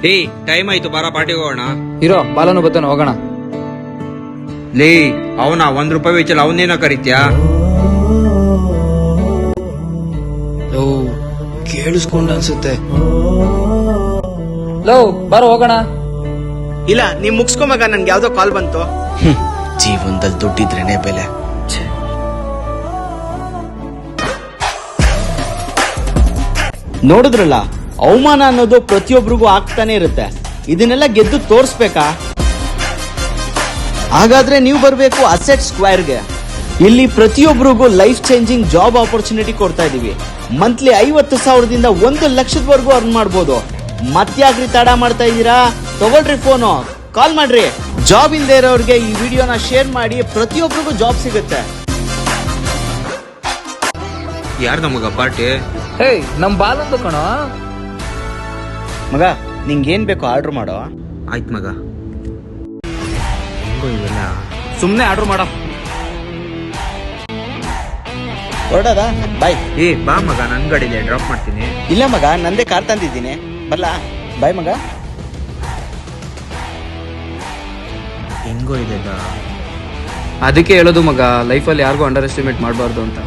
Day time ಆಯ್ತು, ಬಾರ ಪಾರ್ಟಿಗೆ ಹೋಗೋಣ. ಇರೋ ಬಾಲನು ಬತ್ತಾನ, ಹೋಗೋಣ. ಲೇ ಅವನ ₹1 ವೆಚ್ಚಲ್ಲ, ಅವನೇನೋ ಕರಿತ್ಯಾ? ಕೇಳಿಸ್ಕೊಂಡ ಅನ್ಸುತ್ತೆ. ಲೋ ಬಾರೋ ಹೋಗೋಣ. ಇಲ್ಲ ನೀವ್ ಮುಗಿಸ್ಕೊಂಬಾಗ ನನ್ಗೆ ಯಾವ್ದೋ ಕಾಲ್ ಬಂತು. ಜೀವನದಲ್ಲಿ ದುಡ್ಡಿದ್ರೇನೆ ಬೆಲೆ. ನೋಡಿದ್ರಲ್ಲ, ಅವಮಾನ ಅನ್ನೋದು ಪ್ರತಿಯೊಬ್ಬರಿಗೂ ಆಗ್ತಾನೆ ಇರುತ್ತೆ. ಇದನ್ನೆಲ್ಲ ಗೆದ್ದು ತೋರಿಸ್ಬೇಕಾ? ಹಾಗಾದ್ರೆ ನೀವು ಬರಬೇಕು ಅಸೆಟ್ ಸ್ಕ್ವೇರ್ಗೆ. ಇಲ್ಲಿ ಪ್ರತಿಯೊಬ್ಬರಿಗೂ ಲೈಫ್ ಚೇಂಜಿಂಗ್ ಜಾಬ್ ಆಪರ್ಚುನಿಟಿ ಕೊಡ್ತಾ ಇದೀವಿ. ಮಂತ್ಲಿ 50,000ದಿಂದ 1,00,000 ಅರ್ನ್ ಮಾಡ್ಬೋದು. ಮತ್ಯಾಕ್ರಿ ತಡ ಮಾಡ್ತಾ ಇದ್ದೀರಾ? ತಗೊಳ್ರಿ ಫೋನು, ಕಾಲ್ ಮಾಡ್ರಿ. ಜಾಬ್ ಇಲ್ದೇ ಇರೋರಿಗೆ ಈ ವಿಡಿಯೋನ ಶೇರ್ ಮಾಡಿ, ಪ್ರತಿಯೊಬ್ಬರಿಗೂ ಜಾಬ್ ಸಿಗುತ್ತೆ. ಯಾರ್ದ ಮಗ ಪಾರ್ಟಿ? ಹೇ ನಮ್ ಬಾಲಂದು ಕಣೋ. ಮಗ ನಿಂಗೇನ್ ಬೇಕು ಆರ್ಡರ್ ಮಾಡೋ. ಆಯ್ತು ಮಗ. ಹೆಂಗೋ ಇವೆಲ್ಲ. ಸುಮ್ನೆ ಆರ್ಡರ್ ಮಾಡೋ. ಹೊರಡದ ಬಾಯ್. ಏ ಬಾ ಮಗ, ನನ್ ಗಾಡಿಲಿ ಡ್ರಾಪ್ ಮಾಡ್ತೀನಿ. ಇಲ್ಲ ಮಗ, ನಂದೇ ಕಾರ್ ತಂದಿದ್ದೀನಿ, ಬರ್ಲಾ? ಬಾಯ್ ಮಗ. ಹೆಂಗೋ ಇದೆಲ್ಲ. ಅದಕ್ಕೆ ಹೇಳೋದು ಮಗ, ಲೈಫಲ್ಲಿ ಯಾರಿಗೂ ಅಂಡರ್ ಎಸ್ಟಿಮೇಟ್ ಮಾಡಬಾರ್ದು ಅಂತ.